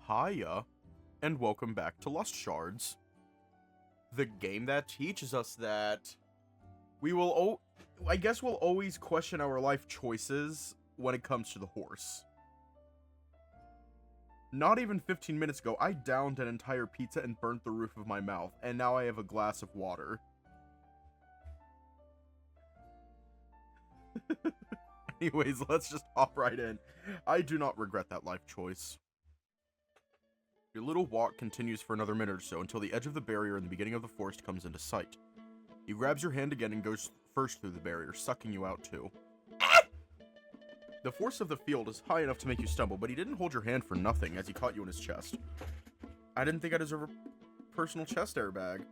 Hiya, and welcome back to Shards, the game that teaches us that I guess we'll always question our life choices when it comes to the horse. Not even 15 minutes ago, I downed an entire pizza and burnt the roof of my mouth, and now I have a glass of water. Anyways, let's just hop right in. I do not regret that life choice. Your little walk continues for another minute or so until the edge of the barrier in the beginning of the forest comes into sight. He grabs your hand again and goes first through the barrier, sucking you out too. The force of the field is high enough to make you stumble, but he didn't hold your hand for nothing as he caught you in his chest. I didn't think I deserve a personal chest airbag.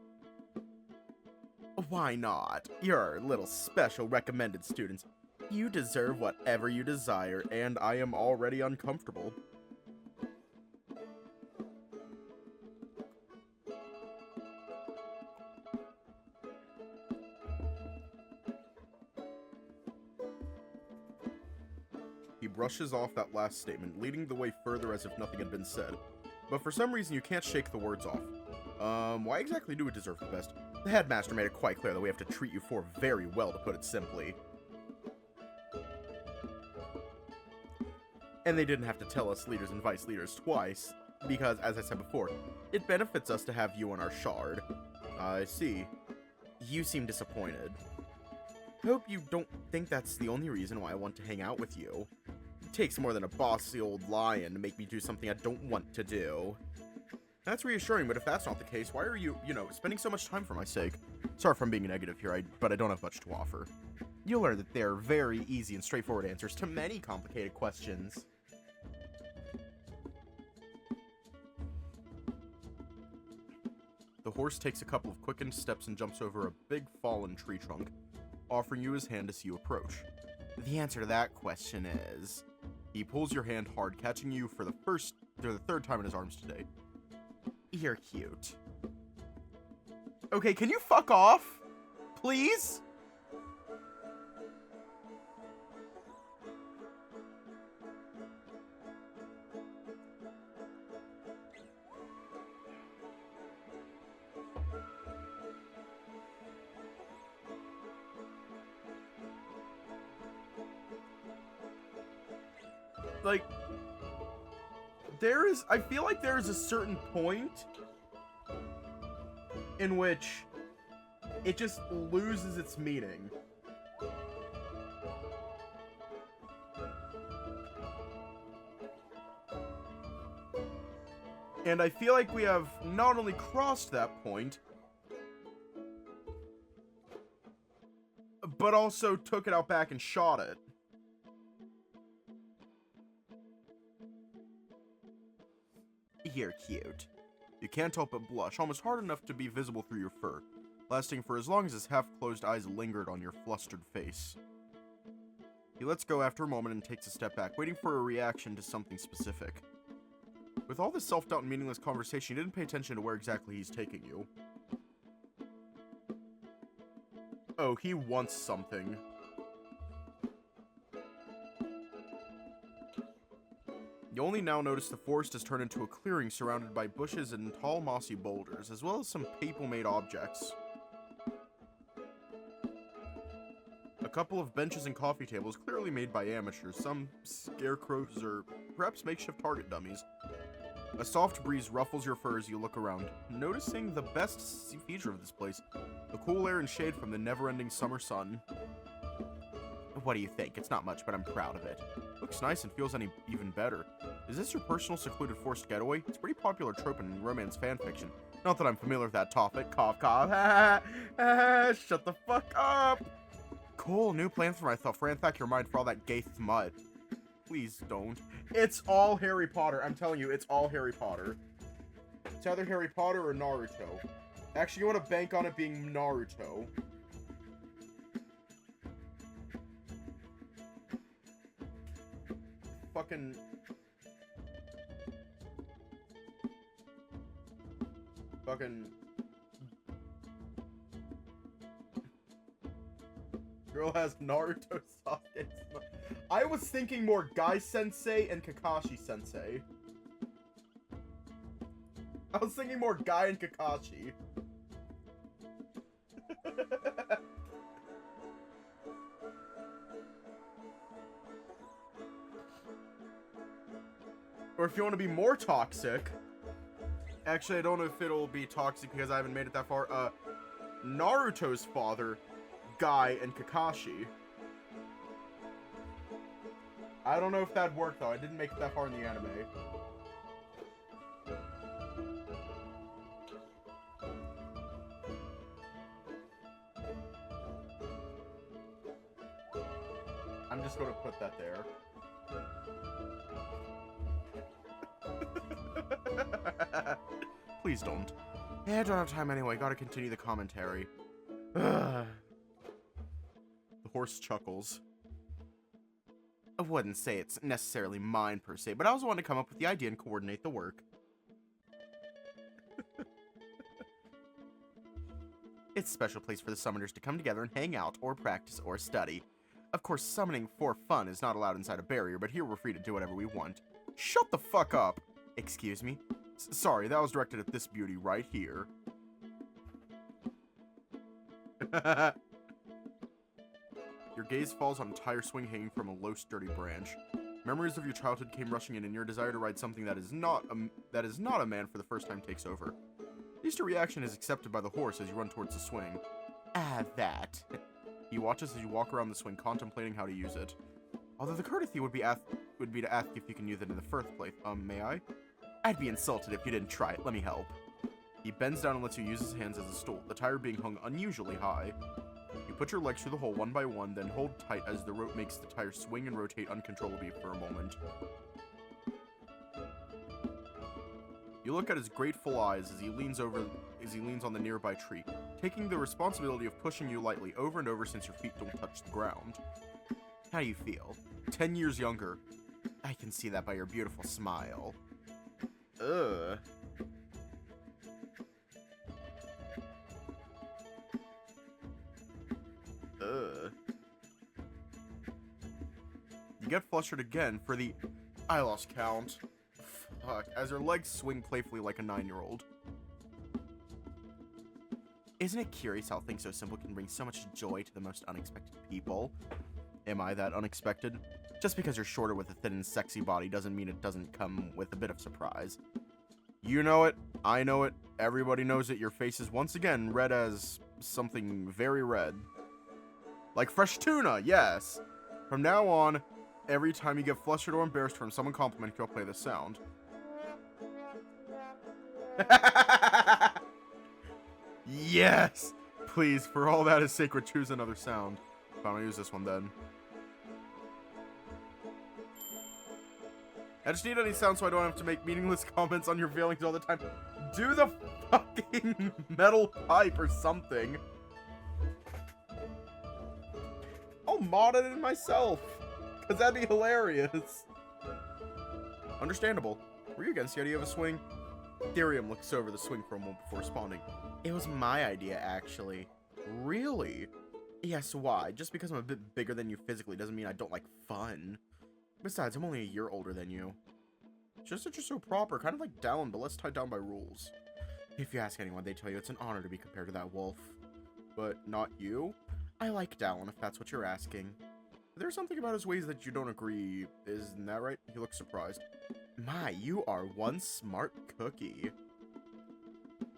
Why not? You're little special recommended students. You deserve whatever you desire, and I am already uncomfortable. He brushes off that last statement, leading the way further as if nothing had been said. But for some reason, you can't shake the words off. Why exactly do we deserve the best? The headmaster made it quite clear that we have to treat you four very well, to put it simply. And they didn't have to tell us leaders and vice leaders twice, because, as I said before, it benefits us to have you on our shard. I see. You seem disappointed. Hope you don't think that's the only reason why I want to hang out with you. It takes more than a bossy old lion to make me do something I don't want to do. That's reassuring, but if that's not the case, why are you, spending so much time for my sake? Sorry if I'm being negative here, but I don't have much to offer. You'll learn that there are very easy and straightforward answers to many complicated questions. The horse takes a couple of quickened steps and jumps over a big fallen tree trunk, offering you his hand as you approach. The answer to that question is... He pulls your hand hard, catching you for the third time in his arms today. You're cute. Okay, can you fuck off? Please? Like, I feel like there is a certain point in which it just loses its meaning. And I feel like we have not only crossed that point, but also took it out back and shot it. You're cute. You can't help but blush, almost hard enough to be visible through your fur, lasting for as long as his half-closed eyes lingered on your flustered face. He lets go after a moment and takes a step back, waiting for a reaction to something specific. With all this self-doubt and meaningless conversation, you didn't pay attention to where exactly he's taking you. Oh, he wants something. You only now notice the forest has turned into a clearing surrounded by bushes and tall mossy boulders, as well as some people-made objects. A couple of benches and coffee tables clearly made by amateurs, some scarecrows or perhaps makeshift target dummies. A soft breeze ruffles your fur as you look around, noticing the best feature of this place, the cool air and shade from the never-ending summer sun. What do you think? It's not much, but I'm proud of it. Looks nice and feels even better. Is this your personal secluded forced getaway? It's a pretty popular trope in romance fanfiction. Not that I'm familiar with that topic. Cough, cough. Shut the fuck up. Cool, new plans for myself. Ransack your mind for all that gay smut. Please don't. It's all Harry Potter. I'm telling you, it's all Harry Potter. It's either Harry Potter or Naruto. Actually, you want to bank on it being Naruto. Fucking... Girl has Naruto Sasuke. I was thinking more Guy Sensei and Kakashi Sensei. I was thinking more Guy and Kakashi. Or if you want to be more toxic... Actually, I don't know if it'll be toxic because I haven't made it that far. Naruto's father, Guy, and Kakashi. I don't know if that'd work, though. I didn't make it that far in the anime. I'm just going to put that there. Please don't. Yeah, I don't have time anyway. Gotta continue the commentary. The horse chuckles. I wouldn't say it's necessarily mine per se, but I also want to come up with the idea and coordinate the work. It's a special place for the summoners to come together and hang out, or practice, or study. Of course, summoning for fun is not allowed inside a barrier, but here we're free to do whatever we want. Shut the fuck up! Excuse me? Sorry, that was directed at this beauty right here. Your gaze falls on a tire swing hanging from a low, sturdy branch. Memories of your childhood came rushing in, and your desire to ride something that is not a man for the first time takes over. The Easter reaction is accepted by the horse as you run towards the swing. Ah, that. He watches as you walk around the swing, contemplating how to use it. Although the courtesy would be to ask if you can use it in the first place. May I? I'd be insulted if you didn't try it. Let me help. He bends down and lets you use his hands as a stool, the tire being hung unusually high. You put your legs through the hole one by one, then hold tight as the rope makes the tire swing and rotate uncontrollably for a moment. You look at his grateful eyes as he leans on the nearby tree, taking the responsibility of pushing you lightly over and over since your feet don't touch the ground. How do you feel? 10 years younger. I can see that by your beautiful smile. Ugh. You get flustered again for the... I lost count. Fuck. As her legs swing playfully like a 9-year-old. Isn't it curious how things so simple can bring so much joy to the most unexpected people? Am I that unexpected? Just because you're shorter with a thin and sexy body doesn't mean it doesn't come with a bit of surprise. You know it, I know it, everybody knows it, your face is once again red as something very red. Like fresh tuna, yes! From now on, every time you get flustered or embarrassed from someone complimenting you, I'll play this sound. Yes! Please, for all that is sacred, choose another sound. Fine, I'll use this one then. I just need any sound so I don't have to make meaningless comments on your feelings all the time. Do the fucking metal pipe or something. I'll mod it in myself. Because that'd be hilarious. Understandable. Were you against the idea of a swing? Therium looks over the swing for a moment before responding. It was my idea, actually. Really? Yes, why? Just because I'm a bit bigger than you physically doesn't mean I don't like fun. Besides, I'm only a year older than you. Just that you're so proper, kind of like Dallin, but less tied down by rules. If you ask anyone, they tell you it's an honor to be compared to that wolf. But not you? I like Dallin, if that's what you're asking. There's something about his ways that you don't agree. Isn't that right? He looks surprised. My, you are one smart cookie.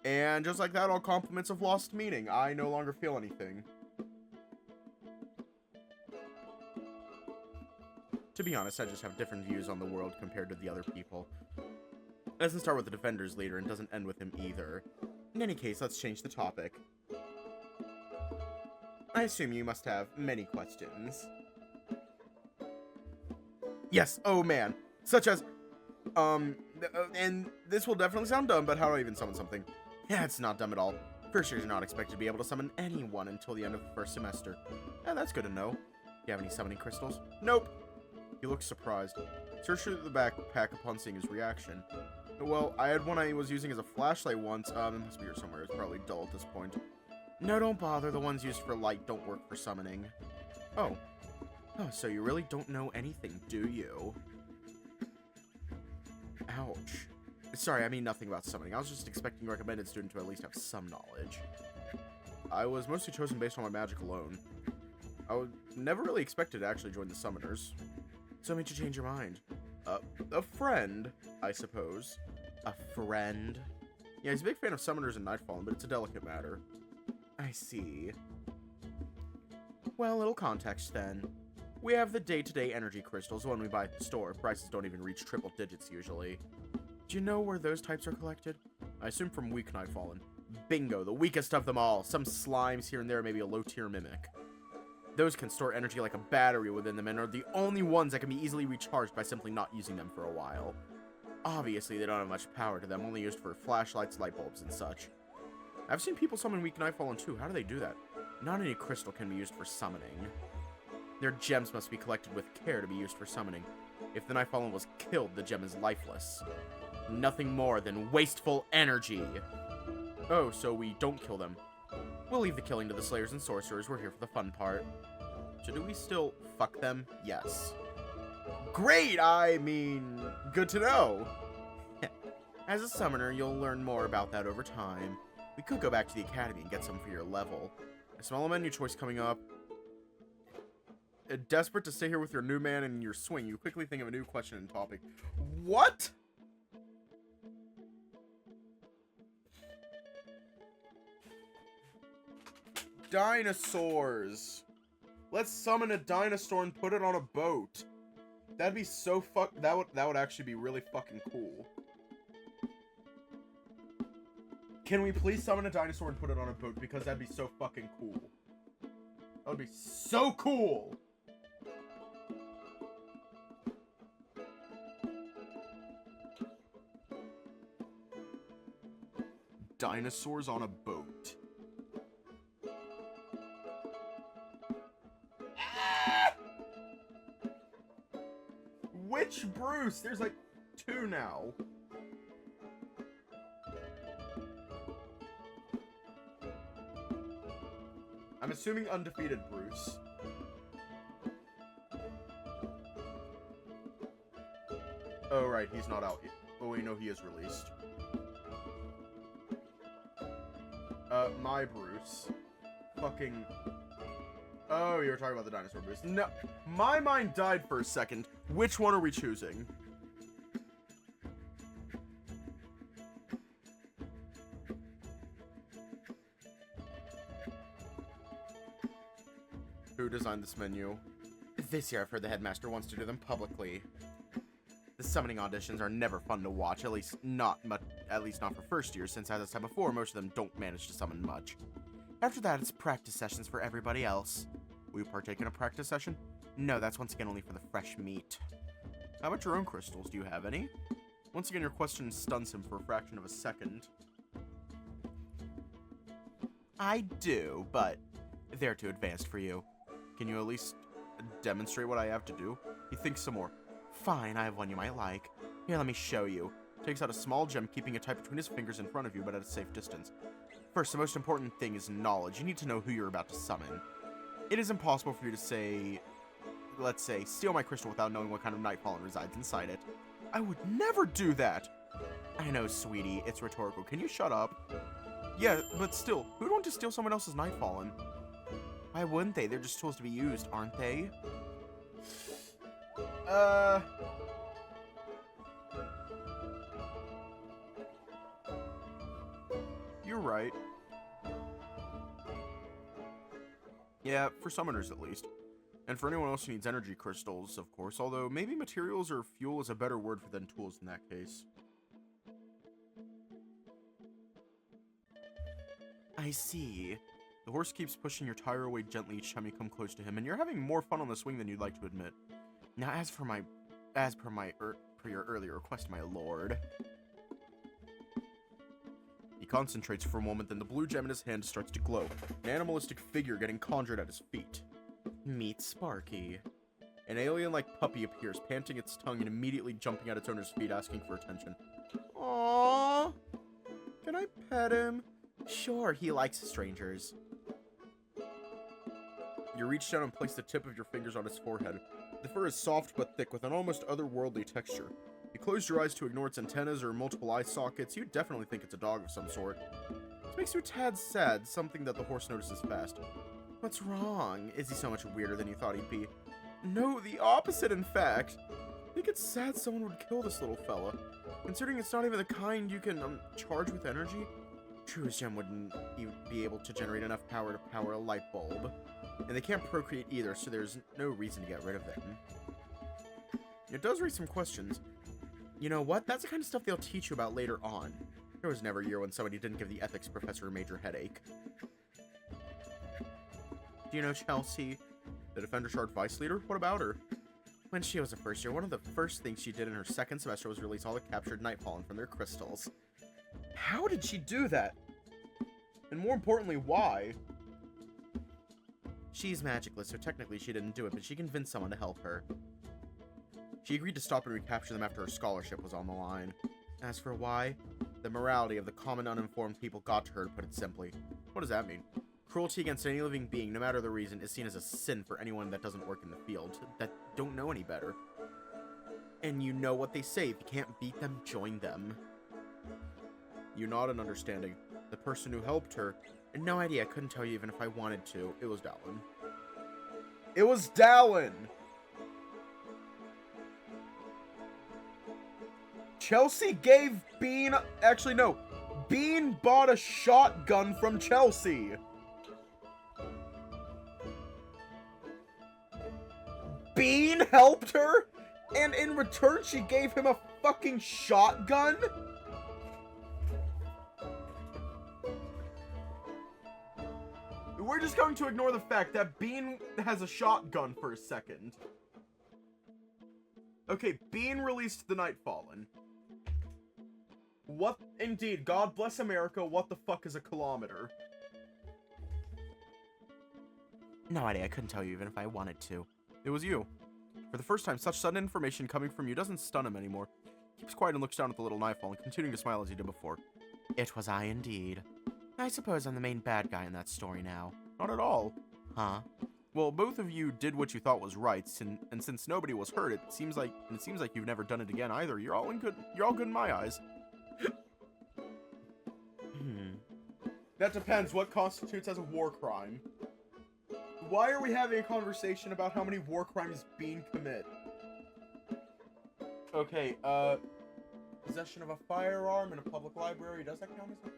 And just like that, all compliments have lost meaning. I no longer feel anything. To be honest, I just have different views on the world compared to the other people. It doesn't start with the Defender's leader and doesn't end with him either. In any case, let's change the topic. I assume you must have many questions. Yes, oh man. Such as, and this will definitely sound dumb, but how do I even summon something? Yeah, it's not dumb at all. First years are not expected to be able to summon anyone until the end of the first semester. And that's good to know. Do you have any summoning crystals? Nope. He looks surprised. Search through the backpack upon seeing his reaction. Well, I had one I was using as a flashlight once. It must be here somewhere. It's probably dull at this point. No, don't bother. The ones used for light don't work for summoning. Oh. Oh, so you really don't know anything, do you? Ouch. Sorry, I mean nothing about summoning. I was just expecting a recommended student to at least have some knowledge. I was mostly chosen based on my magic alone. Never really expected to actually join the summoners. So what made you change your mind? A friend, I suppose. A friend? Yeah, he's a big fan of summoners and Nightfallen, but it's a delicate matter. I see. Well, a little context then. We have the day-to-day energy crystals, the one we buy at the store. Prices don't even reach triple digits usually. Do you know where those types are collected? I assume from weak Nightfallen. Bingo, the weakest of them all. Some slimes here and there, maybe a low-tier mimic. Those can store energy like a battery within them and are the only ones that can be easily recharged by simply not using them for a while. Obviously, they don't have much power to them, only used for flashlights, light bulbs, and such. I've seen people summon weak Nightfallen too. How do they do that? Not any crystal can be used for summoning. Their gems must be collected with care to be used for summoning. If the Nightfallen was killed, the gem is lifeless. Nothing more than wasteful energy. Oh, so we don't kill them. We'll leave the killing to the Slayers and Sorcerers. We're here for the fun part. So do we still fuck them? Yes. Great! I mean, good to know. As a summoner, you'll learn more about that over time. We could go back to the academy and get some for your level. A small menu choice coming up. Desperate to stay here with your new man and your swing, you quickly think of a new question and topic. What? Dinosaurs. Let's summon a dinosaur and put it on a boat. That'd be so that would actually be really fucking cool. Can we please summon a dinosaur and put it on a boat? Because that'd be so fucking cool. That would be so cool. Dinosaurs on a boat. Which Bruce? There's like 2 now. I'm assuming undefeated Bruce. Oh, right, he's not out yet. Oh, wait, no, he is released. My Bruce. Fucking... Oh, you were talking about the dinosaur Bruce. No, my mind died for a second. Which one are we choosing? Who designed this menu? This year I've heard the headmaster wants to do them publicly. The summoning auditions are never fun to watch, at least not for first years, since as I said before, most of them don't manage to summon much. After that, it's practice sessions for everybody else. Will you partake in a practice session? No, that's once again only for the fresh meat. How about your own crystals? Do you have any? Once again, your question stuns him for a fraction of a second. I do, but they're too advanced for you. Can you at least demonstrate what I have to do? He thinks some more. Fine, I have one you might like. Here, let me show you. Takes out a small gem, keeping it tight between his fingers in front of you, but at a safe distance. First, the most important thing is knowledge. You need to know who you're about to summon. It is impossible for you to say, let's say, steal my crystal without knowing what kind of Nightfallen resides inside it. I would never do that! I know, sweetie, it's rhetorical. Can you shut up? Yeah, but still, who'd want to steal someone else's Nightfallen? Why wouldn't they? They're just tools to be used, aren't they? You're right. Yeah, for summoners at least. And for anyone else who needs energy crystals, of course, although maybe materials or fuel is a better word for than tools in that case. I see. The horse keeps pushing your tire away gently each time you come close to him, and you're having more fun on the swing than you'd like to admit. Now, as per your earlier request, my lord. He concentrates for a moment, then the blue gem in his hand starts to glow. An animalistic figure getting conjured at his feet. Meet Sparky. An alien-like puppy appears, panting its tongue and immediately jumping at its owner's feet, asking for attention. Aww. Can I pet him? Sure, he likes strangers. You reach down and place the tip of your fingers on his forehead. The fur is soft but thick, with an almost otherworldly texture. You close your eyes to ignore its antennas or multiple eye sockets, you definitely think it's a dog of some sort. This makes you a tad sad, something that the horse notices fast. What's wrong? Is he so much weirder than you thought he'd be? No, the opposite, in fact. I think it's sad someone would kill this little fella. Considering it's not even the kind you can, charge with energy. True as gem wouldn't even be able to generate enough power to power a light bulb. And they can't procreate either, so there's no reason to get rid of them. It does raise some questions. You know what? That's the kind of stuff they'll teach you about later on. There was never a year when somebody didn't give the ethics professor a major headache. Do you know Chelsea, the Defender Shard Vice Leader? What about her? When she was a first year, one of the first things she did in her second semester was release all the captured Nightfallen from their crystals. How did she do that? And more importantly, why? She's magicless, so technically she didn't do it, but she convinced someone to help her. She agreed to stop and recapture them after her scholarship was on the line. As for why, the morality of the common uninformed people got to her, to put it simply. What does that mean? Cruelty against any living being, no matter the reason, is seen as a sin for anyone that doesn't work in the field, that don't know any better. And you know what they say, if you can't beat them, join them. You nod in understanding. The person who helped her, and no idea, I couldn't tell you even if I wanted to, it was Dallin. It was Dallin! Chelsea gave Bean... Actually, no. Bean bought a shotgun from Chelsea. Bean helped her? And in return, she gave him a fucking shotgun? We're just going to ignore the fact that Bean has a shotgun for a second. Okay, Bean released the Nightfallen. What? Indeed, God bless America, what the fuck is a kilometer? No idea, I couldn't tell you even if I wanted to. It was you. For the first time, such sudden information coming from you doesn't stun him anymore. He keeps quiet and looks down at the little Nightfall, continuing to smile as he did before. It was I indeed. I suppose I'm the main bad guy in that story now. Not at all. Huh? Well, both of you did what you thought was right, and since nobody was hurt, it seems like you've never done it again either. You're all good in my eyes. That depends. What constitutes as a war crime? Why are we having a conversation about how many war crimes Bean commit? Okay, possession of a firearm in a public library, does that count as a...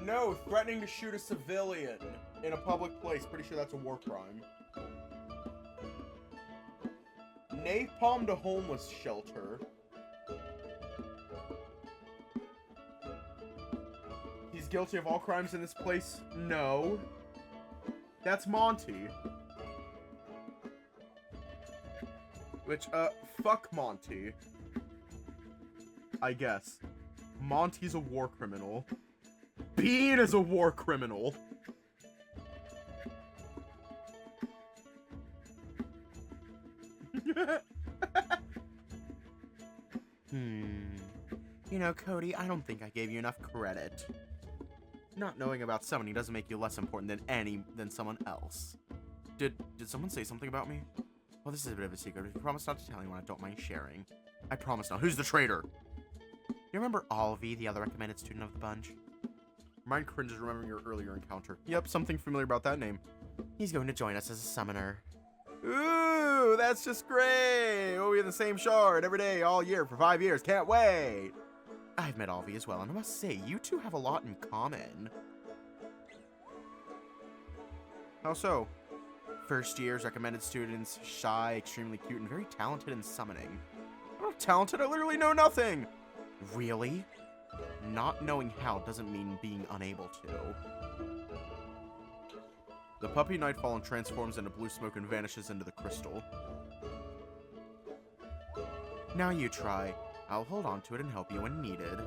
No, threatening to shoot a civilian in a public place, pretty sure that's a war crime. Napalmed a homeless shelter. He's guilty of all crimes in this place? No. That's Monty. Which, fuck Monty. I guess. Monty's a war criminal. Bean is a war criminal. You know, Cody, I don't think I gave you enough credit. Not knowing about summoning doesn't make you less important than someone else. Did someone say something about me? Well, this is a bit of a secret. If you promise not to tell anyone, I don't mind sharing. I promise not. Who's the traitor? You remember Alvi, the other recommended student of the bunch? Mine cringes remembering your earlier encounter. Yep, something familiar about that name. He's going to join us as a summoner. Ooh, that's just great! We'll be in the same shard every day, all year, for 5 years. Can't wait! I've met Alvi as well, and I must say, you two have a lot in common. How so? First years, recommended students, shy, extremely cute, and very talented in summoning. I'm not talented, I literally know nothing! Really? Not knowing how doesn't mean being unable to. The puppy Nightfallen transforms into blue smoke and vanishes into the crystal. Now you try. I'll hold on to it and help you when needed.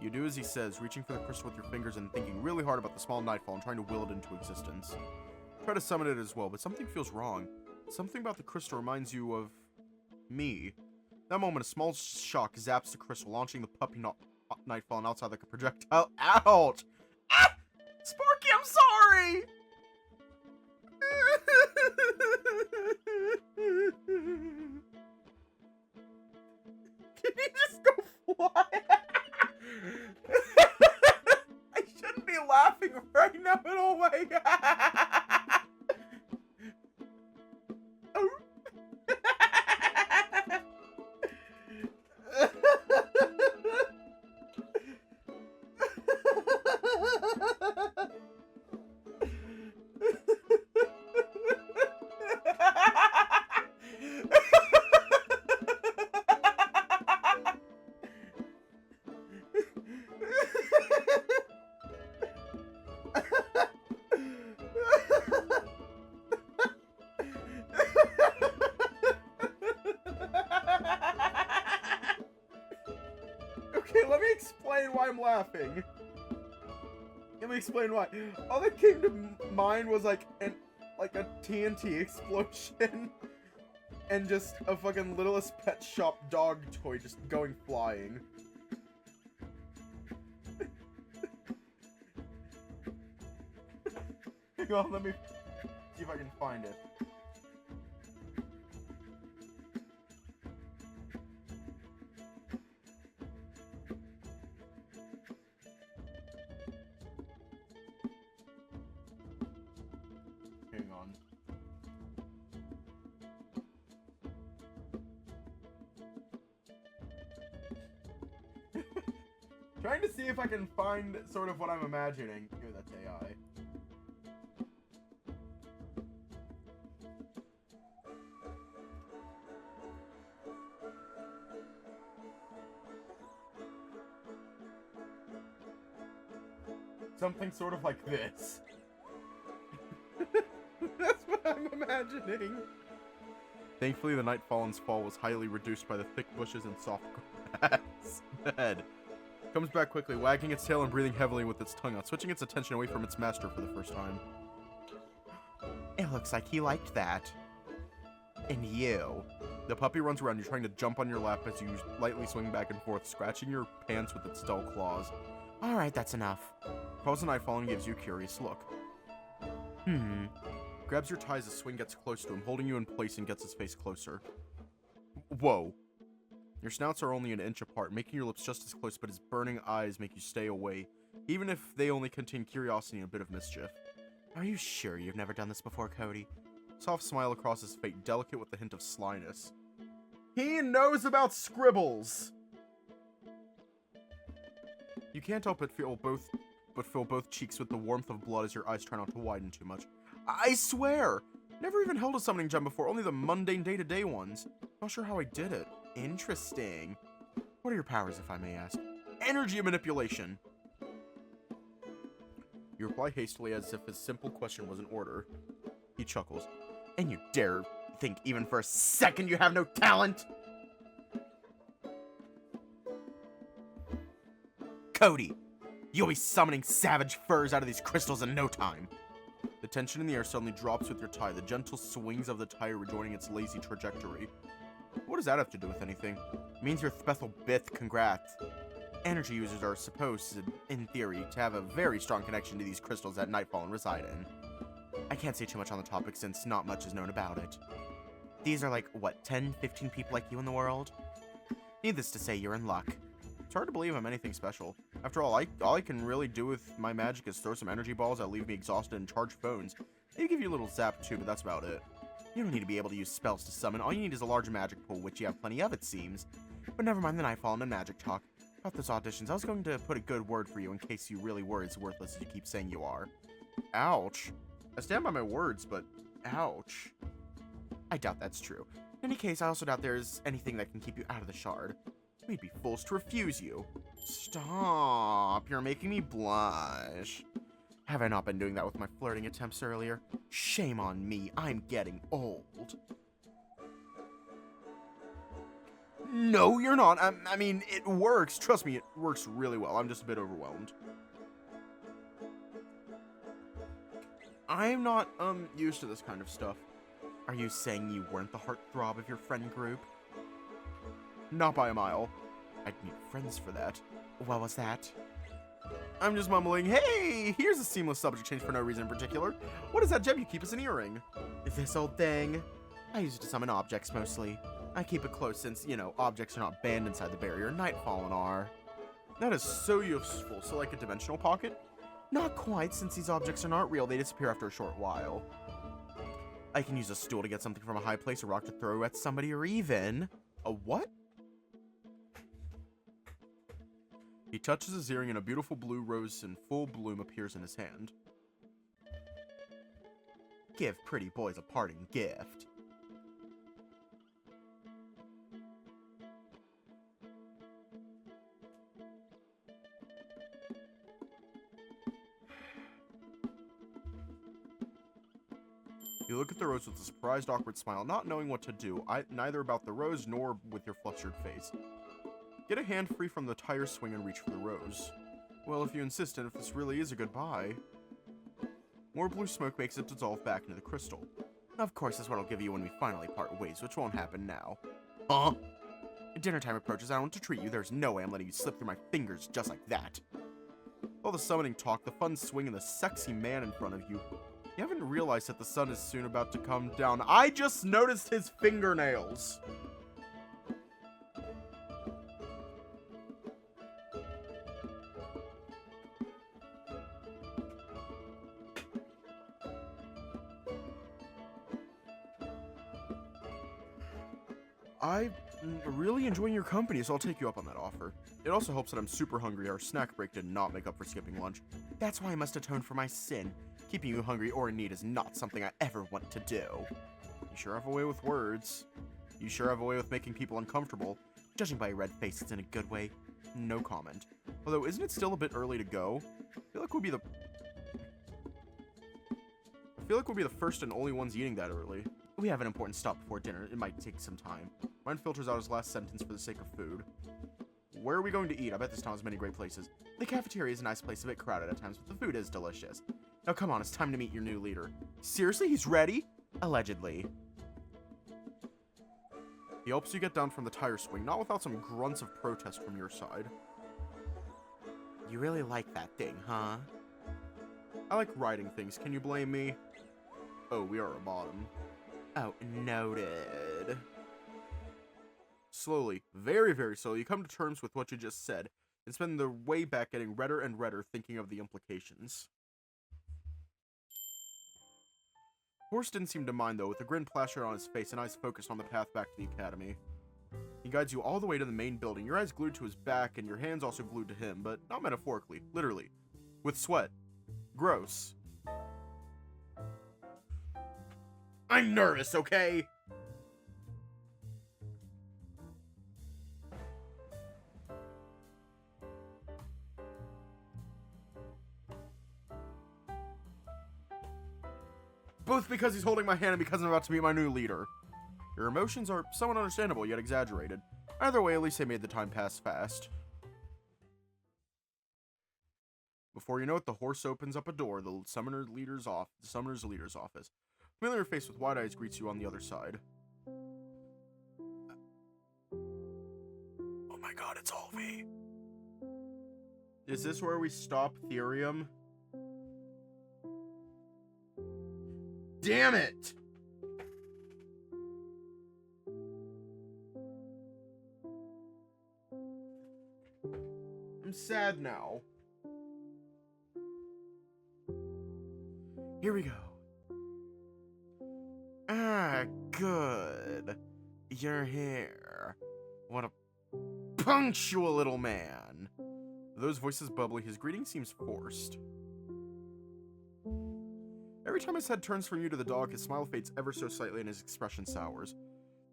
You do as he says, reaching for the crystal with your fingers and thinking really hard about the small Nightfall and trying to will it into existence. Try to summon it as well, but something feels wrong. Something about the crystal reminds you of... me. That moment, a small shock zaps the crystal, launching the puppy Nightfall outside like a projectile. Ouch! Ah! Sparky, I'm sorry! you just go fly? I shouldn't be laughing right now, but oh my god. Oh. Okay, let me explain why I'm laughing. Let me explain why. All that came to mind was like a TNT explosion and just a fucking Littlest Pet Shop dog toy just going flying. Hang on, let me see if I can find it. Hang on. Trying to see if I can find sort of what I'm imagining. Here, that's AI. Something sort of like this. That's what I'm imagining. Thankfully, the Nightfallen's fall was highly reduced by the thick bushes and soft grass. The head comes back quickly, wagging its tail and breathing heavily with its tongue out, switching its attention away from its master for the first time. It looks like he liked that. And you. The puppy runs around you, trying to jump on your lap as you lightly swing back and forth, scratching your pants with its dull claws. Alright, that's enough. Pulls the Nightfallen and gives you a curious look. Grabs your tie as the swing gets close to him, holding you in place and gets his face closer. Whoa. Your snouts are only an inch apart, making your lips just as close, but his burning eyes make you stay away, even if they only contain curiosity and a bit of mischief. Are you sure you've never done this before, Cody? Soft smile across his face, delicate with a hint of slyness. He knows about scribbles! You can't help but feel both cheeks with the warmth of blood as your eyes try not to widen too much. I swear! Never even held a summoning gem before, only the mundane day-to-day ones. Not sure how I did it. Interesting. What are your powers, if I may ask? Energy manipulation! You reply hastily as if his simple question was in order. He chuckles. And you dare think even for a second you have no talent? Cody, you'll be summoning savage furs out of these crystals in no time. The tension in the air suddenly drops with your tie, the gentle swings of the tire rejoining its lazy trajectory. What does that have to do with anything? It means you're Thbethel Bith, congrats. Energy users are supposed, in theory, to have a very strong connection to these crystals that Nightfallen reside in. I can't say too much on the topic since not much is known about it. These are like, what, 10, 15 people like you in the world? Needless to say, you're in luck. It's hard to believe I'm anything special. After all I can really do with my magic is throw some energy balls that leave me exhausted and charge phones. Maybe give you a little zap too, but that's about it. You don't need to be able to use spells to summon. All you need is a large magic pool, which you have plenty of, it seems. But never mind the Nightfallen and magic talk. About those auditions, I was going to put a good word for you in case you really were as worthless as you keep saying you are. Ouch. I stand by my words, but ouch. I doubt that's true. In any case, I also doubt there's anything that can keep you out of the shard. We'd be fools to refuse you. Stop. You're making me blush. Have I not been doing that with my flirting attempts earlier? Shame on me. I'm getting old. No, you're not. I mean, it works. Trust me, it works really well. I'm just a bit overwhelmed. I'm not, used to this kind of stuff. Are you saying you weren't the heartthrob of your friend group? Not by a mile. I'd need friends for that. What was that? I'm just mumbling, hey, here's a seamless subject change for no reason in particular. What is that gem you keep as an earring? This old thing. I use it to summon objects, mostly. I keep it close since, you know, objects are not banned inside the barrier. Nightfallen are. That is so useful. So like a dimensional pocket? Not quite, since these objects are not real. They disappear after a short while. I can use a stool to get something from a high place, a rock to throw at somebody, or even... A what? He touches his earring and a beautiful blue rose in full bloom appears in his hand. Give pretty boys a parting gift. You look at the rose with a surprised, awkward smile, not knowing what to do, neither about the rose nor with your flustered face. Get a hand free from the tire swing and reach for the rose. Well, if you insist, and if this really is a goodbye. More blue smoke makes it dissolve back into the crystal. Of course, that's what I'll give you when we finally part ways, which won't happen now. Huh? Dinner time approaches, I don't want to treat you. There's no way I'm letting you slip through my fingers just like that. All the summoning talk, the fun swing, and the sexy man in front of you. You haven't realized that the sun is soon about to come down. I just noticed his fingernails. I'm really enjoying your company, so I'll take you up on that offer. It also helps that I'm super hungry. Our snack break did not make up for skipping lunch. That's why I must atone for my sin. Keeping you hungry or in need is not something I ever want to do. You sure have a way with words. You sure have a way with making people uncomfortable. Judging by your red face, it's in a good way. No comment. Although, isn't it still a bit early to go? I feel like we'll be the first and only ones eating that early. We have an important stop before dinner. It might take some time. Ryan filters out his last sentence for the sake of food. Where are we going to eat? I bet this town has many great places. The cafeteria is a nice place, a bit crowded at times, but the food is delicious. Now come on, it's time to meet your new leader. Seriously? He's ready? Allegedly. He helps you get down from the tire swing, not without some grunts of protest from your side. You really like that thing, huh? I like riding things. Can you blame me? Oh, we are a bottom. Oh, noted. Slowly, very, very slowly, you come to terms with what you just said, and spend the way back getting redder and redder thinking of the implications. Horse didn't seem to mind, though, with a grin plastered on his face and eyes focused on the path back to the academy. He guides you all the way to the main building, your eyes glued to his back and your hands also glued to him, but not metaphorically, literally. With sweat. Gross. I'm nervous, okay? Both because he's holding my hand and because I'm about to meet my new leader. Your emotions are somewhat understandable, yet exaggerated. Either way, at least they made the time pass fast. Before you know it, the horse opens up a door, the summoner's leader's office. A familiar face with wide eyes greets you on the other side. Oh my god, it's Alvi. Is this where we stop Therium? Damn it! I'm sad now. Here we go. Ah, good. You're here. What a punctual little man. Those voices bubbly, his greeting seems forced. Every time his head turns from you to the dog, his smile fades ever so slightly and his expression sours.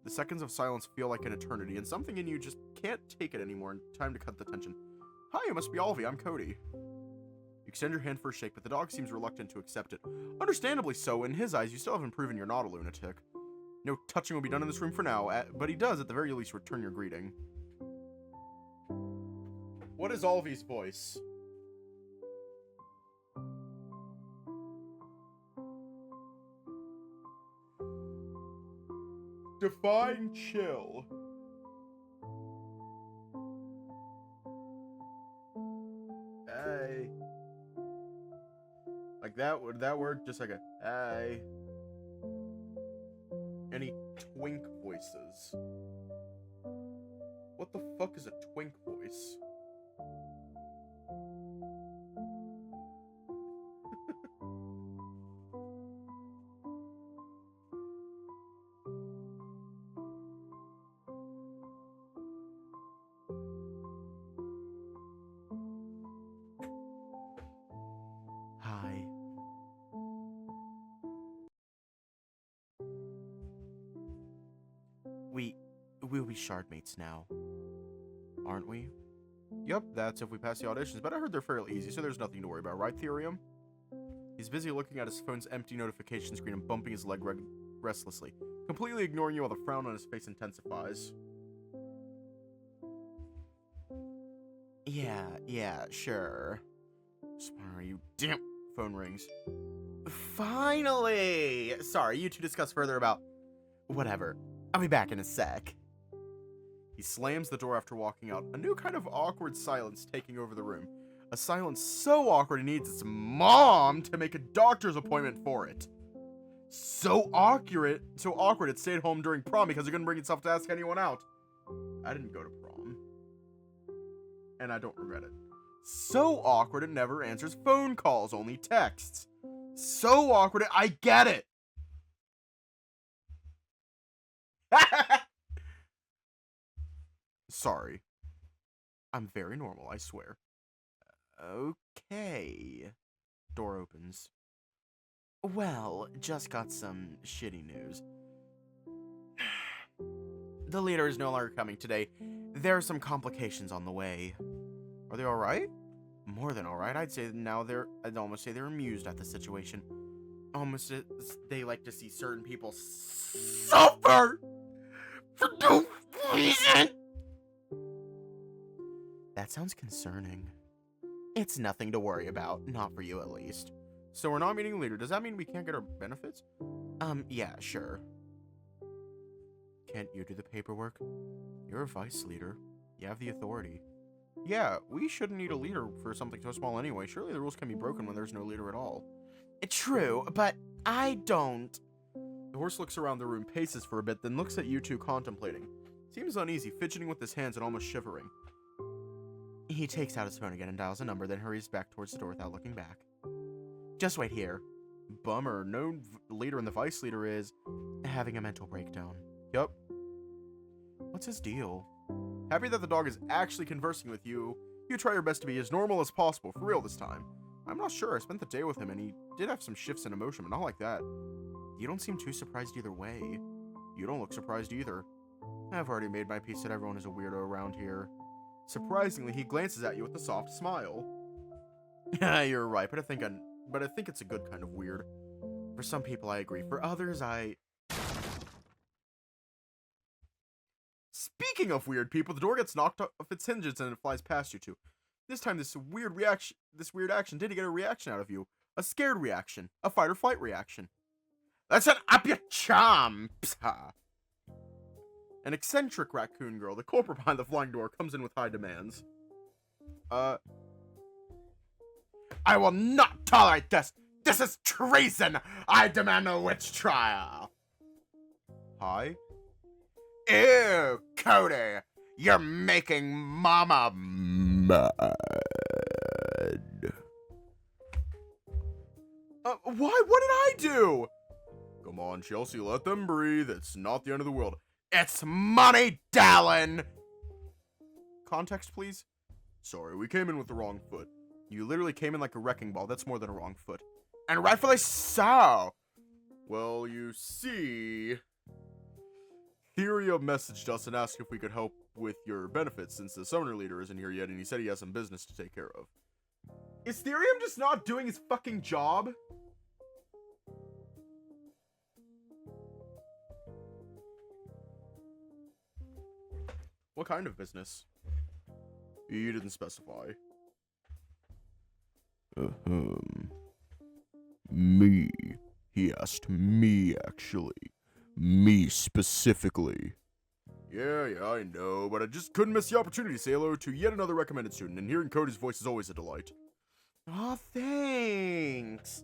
The seconds of silence feel like an eternity, and something in you just can't take it anymore, and time to cut the tension. Hi, it must be Alvi, I'm Cody. You extend your hand for a shake, but the dog seems reluctant to accept it. Understandably so, in his eyes, you still haven't proven you're not a lunatic. No touching will be done in this room for now, but he does, at the very least, return your greeting. What is Alvi's voice? Define chill. Hey. Like that, would that work? Just like a hey. Any twink voice voices. What the fuck is a twink voice? Hi. We'll be shard mates now, aren't we? Yep, that's if we pass the auditions, but I heard they're fairly easy, so there's nothing to worry about, right, Therium? He's busy looking at his phone's empty notification screen and bumping his leg restlessly. Completely ignoring you while the frown on his face intensifies. Yeah, sure. Sorry, you damn... Phone rings. Finally! Sorry, you two discuss further about... Whatever. I'll be back in a sec. He slams the door after walking out, a new kind of awkward silence taking over the room. A silence so awkward it needs its mom to make a doctor's appointment for it. So awkward it stayed home during prom because it couldn't bring itself to ask anyone out. I didn't go to prom. And I don't regret it. So awkward it never answers phone calls, only texts. So awkward I get it! Sorry. I'm very normal, I swear. Okay. Door opens. Well, just got some shitty news. The leader is no longer coming today. There are some complications on the way. Are they alright? More than alright. I'd almost say they're amused at the situation. Almost as they like to see certain people suffer for no reason. That sounds concerning. It's nothing to worry about. Not for you, at least. So we're not meeting the leader. Does that mean we can't get our benefits? Yeah, sure. Can't you do the paperwork? You're a vice leader. You have the authority. Yeah, we shouldn't need a leader for something so small anyway. Surely the rules can be broken when there's no leader at all. True, but I don't. The horse looks around the room, paces for a bit, then looks at you two contemplating. Seems uneasy, fidgeting with his hands and almost shivering. He takes out his phone again and dials a number, then hurries back towards the door without looking back. Just wait here. Bummer, no leader and the vice leader is having a mental breakdown. Yup. What's his deal? Happy that the dog is actually conversing with you. You try your best to be as normal as possible, for real this time. I'm not sure, I spent the day with him and he did have some shifts in emotion, but not like that. You don't seem too surprised either way. You don't look surprised either. I've already made my peace that everyone is a weirdo around here. Surprisingly, he glances at you with a soft smile. You're right, but I think it's a good kind of weird. For some people, I agree. For others, Speaking of weird people, the door gets knocked off its hinges and it flies past you two. This time, this weird action did get a reaction out of you. A scared reaction. A fight or flight reaction. Listen up, you chumps! An eccentric raccoon girl, the culprit behind the flying door, comes in with high demands. I will not tolerate this! This is treason! I demand a witch trial! Hi? Ew, Cody! You're making Mama mad. Why? What did I do? Come on, Chelsea, let them breathe. It's not the end of the world. It's money, Dallin! Context, please? Sorry, we came in with the wrong foot. You literally came in like a wrecking ball. That's more than a wrong foot. And rightfully so! Well, you see... Therium messaged us and asked if we could help with your benefits since the summoner leader isn't here yet and he said he has some business to take care of. Is Therium just not doing his fucking job? What kind of business? He didn't specify. Me. He asked me, actually. Me specifically. Yeah, I know, but I just couldn't miss the opportunity to say hello to yet another recommended student, and hearing Cody's voice is always a delight. Aw, thanks.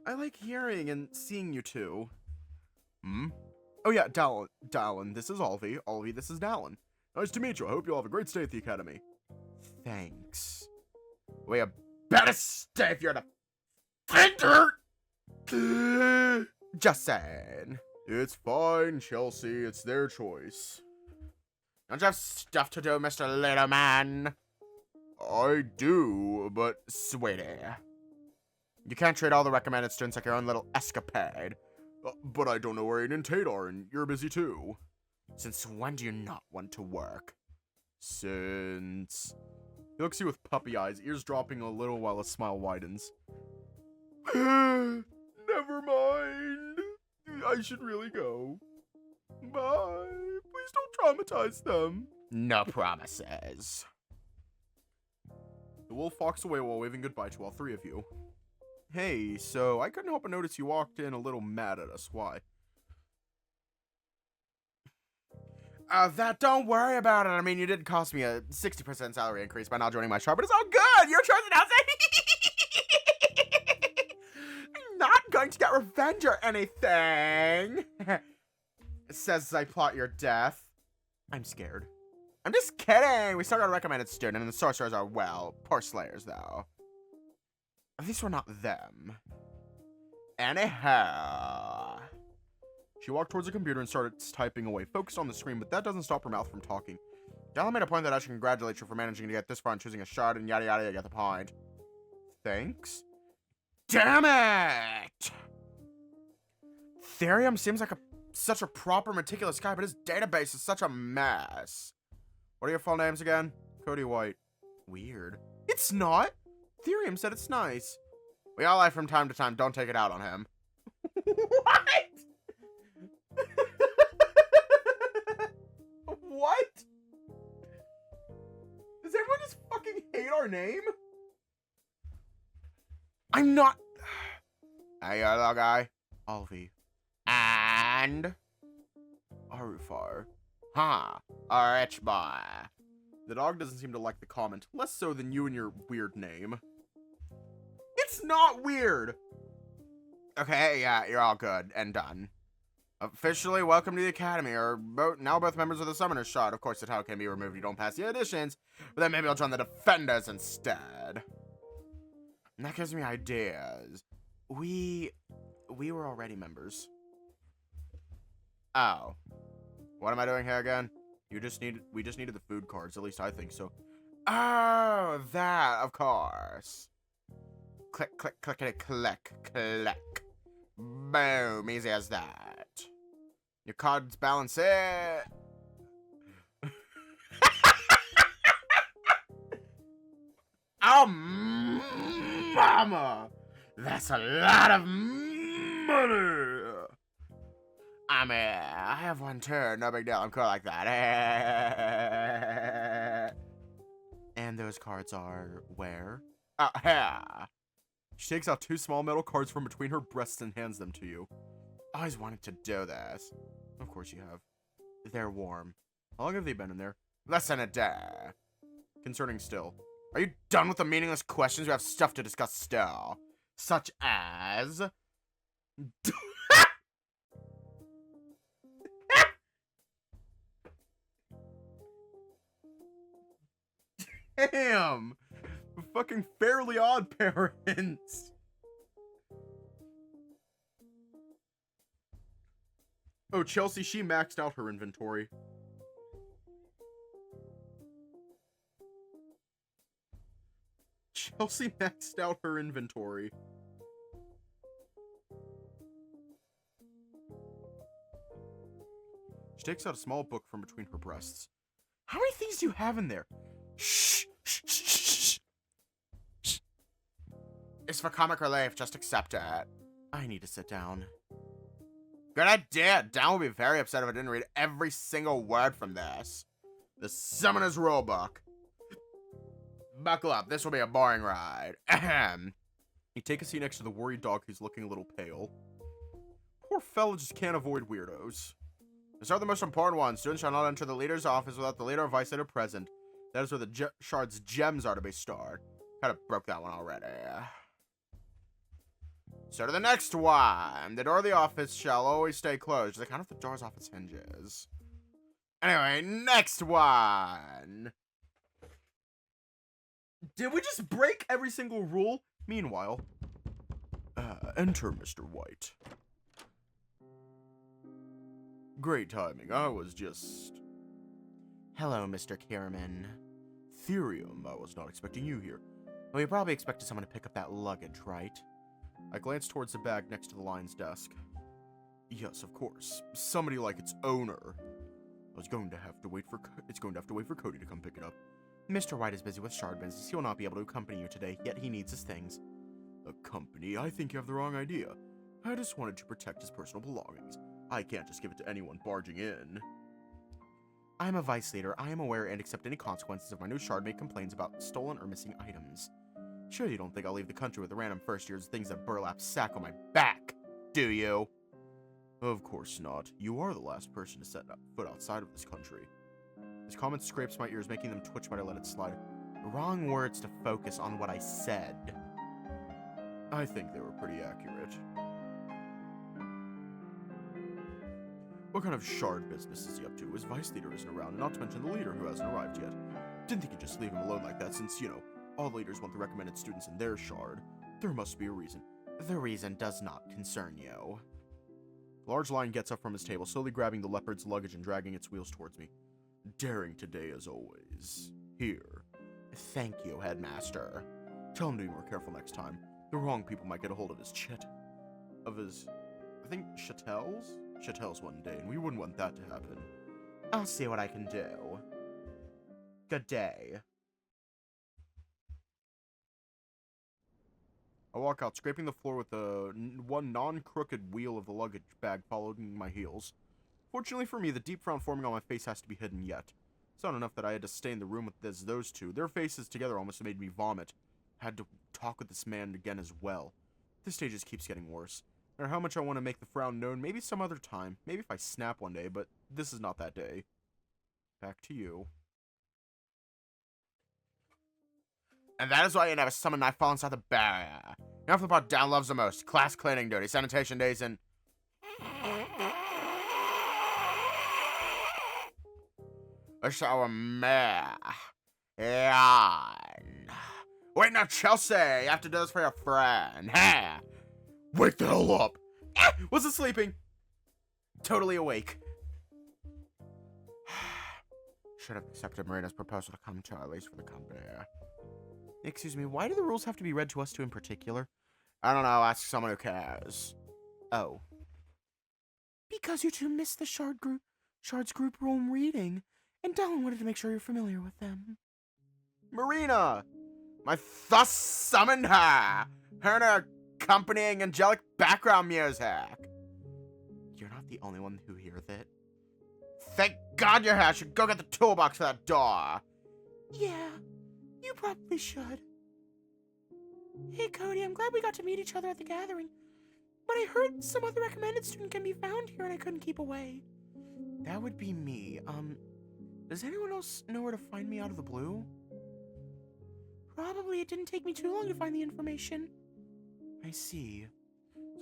I like hearing and seeing you two. Hmm? Oh yeah, Dallin, this is Olvie. Olvie, this is Dallin. Nice to meet you. I hope you'll have a great stay at the academy. Thanks. Well, you better stay if you're the offender! Just saying. It's fine, Chelsea. It's their choice. Don't you have stuff to do, Mr. Little Man? I do, but sweetie, you can't treat all the recommended students like your own little escapade. But I don't know where Aiden and Tate are, and you're busy too. Since when do you not want to work? Since... He looks at you with puppy eyes, ears dropping a little while a smile widens. Never mind. I should really go. Bye. Please don't traumatize them. No promises. The wolf walks away while waving goodbye to all three of you. Hey, so I couldn't help but notice you walked in a little mad at us. Why? Don't worry about it. I mean, you did cost me a 60% salary increase by not joining my shop, but it's all good. Your choice announced it. I'm not going to get revenge or anything. It says as I plot your death. I'm scared. I'm just kidding. We still got a recommended student, and the sorcerers are, well, poor slayers, though. At least we're not them. Anyhow. She walked towards the computer and started typing away, focused on the screen, but that doesn't stop her mouth from talking. Dallin made a point that I should congratulate you for managing to get this far and choosing a shard and yada yada, you get the point. Thanks. Damn it! Therium seems like such a proper, meticulous guy, but his database is such a mess. What are your full names again? Cody White. Weird. It's not! Therium said it's nice. We all lie from time to time. Don't take it out on him. What? What? Does everyone just fucking hate our name? I'm not... Hey, little guy. Olvie. And... Arufar. Huh. A rich boy. The dog doesn't seem to like the comment. Less so than you and your weird name. It's not weird! Okay, yeah, you're all good and done. Officially welcome to the academy, or now both members of the Summoner's Shard. Of course, the title can be removed if you don't pass the auditions, but then maybe I'll join the Defenders instead. And that gives me ideas. We were already members. Oh. What am I doing here again? We just needed the food cards, at least I think so. Oh, that, of course. Click, click, clickety, click, click. Boom, easy as that. Your cards balance it. Oh, mama. That's a lot of money. I mean, I have one too. No big deal. I'm cool like that. And those cards are where? Oh, here. She takes out 2 small metal cards from between her breasts and hands them to you. I always wanted to do this. Of course you have. They're warm. How long have they been in there? Less than a day. Concerning still. Are you done with the meaningless questions? We have stuff to discuss still. Such as... Damn! Fucking Fairly Odd Parents! Oh, Chelsea, she maxed out her inventory. Chelsea maxed out her inventory. She takes out a small book from between her breasts. How many things do you have in there? Shh, shh, shh, shh, shh. It's for comic relief, just accept it. I need to sit down. Good idea. Dan will be very upset if I didn't read every single word from this. The Summoner's Rulebook. Buckle up, this will be a boring ride. Ahem. You take a seat next to the worried dog who's looking a little pale. Poor fella just can't avoid weirdos. These are the most important ones. Students shall not enter the leader's office without the leader or vice leader present. That is where the Shards gems are to be stored. Kind of broke that one already. So to the next one. The door of the office shall always stay closed. I count if the door's off its hinges. Anyway, next one. Did we just break every single rule? Meanwhile, enter Mr. White. Great timing. I was just... Hello, Mr. Kierman. Therium, I was not expecting you here. Well, you probably expected someone to pick up that luggage, right? I glanced towards the bag next to the lion's desk. Yes, of course. Somebody like its owner. It's going to have to wait for Cody to come pick it up. Mr. White is busy with shard business. He will not be able to accompany you today, yet he needs his things. Accompany? I think you have the wrong idea. I just wanted to protect his personal belongings. I can't just give it to anyone barging in. I am a vice leader. I am aware and accept any consequences if my new shardmate complains about stolen or missing items. Sure you don't think I'll leave the country with a random first year's things that burlap sack on my back, do you? Of course not. You are the last person to set foot outside of this country. His comment scrapes my ears, making them twitch, but I let it slide. Wrong words to focus on what I said. I think they were pretty accurate. What kind of shard business is he up to? His vice leader isn't around, and not to mention the leader who hasn't arrived yet. Didn't think you'd just leave him alone like that since, you know, all leaders want the recommended students in their shard. There must be a reason. The reason does not concern you. The large lion gets up from his table, slowly grabbing the leopard's luggage and dragging its wheels towards me. Daring today as always. Here. Thank you, headmaster. Tell him to be more careful next time. The wrong people might get a hold of his I think Chatels one day, and we wouldn't want that to happen. I'll see what I can do. Good day. I walk out, scraping the floor with the one non-crooked wheel of the luggage bag following my heels. Fortunately for me, the deep frown forming on my face has to be hidden yet. It's not enough that I had to stay in the room with those two. Their faces together almost made me vomit. I had to talk with this man again as well. This stage just keeps getting worse. No matter how much I want to make the frown known, maybe some other time. Maybe if I snap one day, but this is not that day. Back to you. And that is why you never summon knife fall inside the barrier. Now for the part down loves the most. Class cleaning duty, sanitation days, and... a shower meh. Yawn. Wait, now, Chelsea, you have to do this for your friend. Ha! Wake the hell up! Wasn't sleeping. Totally awake. Should have accepted Marina's proposal to come to at least for the company. Excuse me, why do the rules have to be read to us two in particular? I don't know, ask someone who cares. Oh. Because you two missed the Shards group room reading, and Dylan wanted to make sure you're familiar with them. Marina! My thus summoned her! Her and her accompanying angelic background music. You're not the only one who hears it. Thank God you're here. I should go get the toolbox for that door. Yeah, you probably should. Hey, Cody, I'm glad we got to meet each other at the gathering. But I heard some other recommended student can be found here and I couldn't keep away. That would be me. Does anyone else know where to find me out of the blue? Probably. It didn't take me too long to find the information. I see.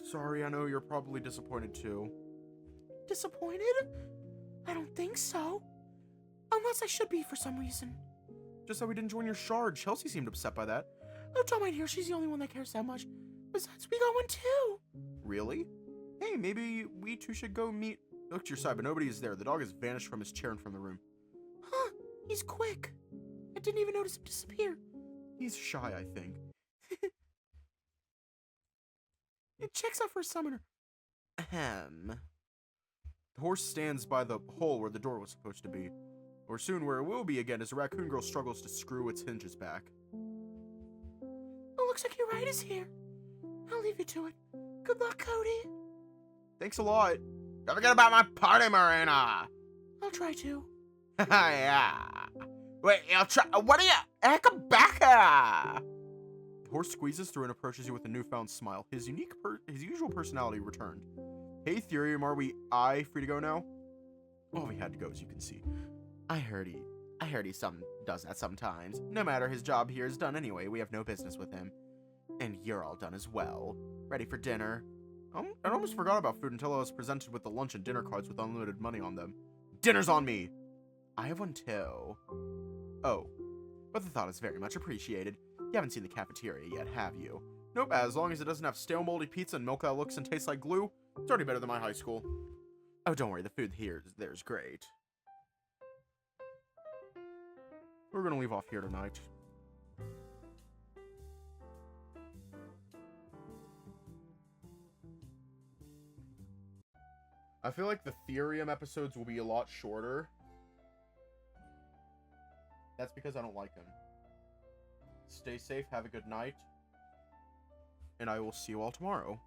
Sorry, I know you're probably disappointed too. Disappointed? I don't think so. Unless I should be for some reason. Just that we didn't join your shard. Chelsea seemed upset by that. Oh, don't mind her. She's the only one that cares that much. Besides, we got one too. Really? Hey, maybe we two should go meet... Look to your side, but nobody is there. The dog has vanished from his chair and from the room. Huh, he's quick. I didn't even notice him disappear. He's shy, I think. It checks out for a summoner. Ahem. The horse stands by the hole where the door was supposed to be. Or soon where it will be again as the raccoon girl struggles to screw its hinges back. It looks like your ride is here. I'll leave you to it. Good luck, Cody. Thanks a lot. Don't forget about my party, Marina. I'll try to. Yeah. Wait, I'll try. What are you? Come back here. The horse squeezes through and approaches you with a newfound smile. His usual personality returned. Hey, Therium, are we free to go now? Oh, he had to go, as you can see. I heard he does that sometimes. No matter, his job here is done anyway. We have no business with him. And you're all done as well. Ready for dinner. I almost forgot about food until I was presented with the lunch and dinner cards with unlimited money on them. Dinner's on me! I have one too. Oh, but the thought is very much appreciated. You haven't seen the cafeteria yet, have you? Nope, as long as it doesn't have stale moldy pizza and milk that looks and tastes like glue, it's already better than my high school. Oh, don't worry, the food there's great. We're gonna leave off here tonight. I feel like the Therium episodes will be a lot shorter. That's because I don't like them. Stay safe, have a good night, and I will see you all tomorrow.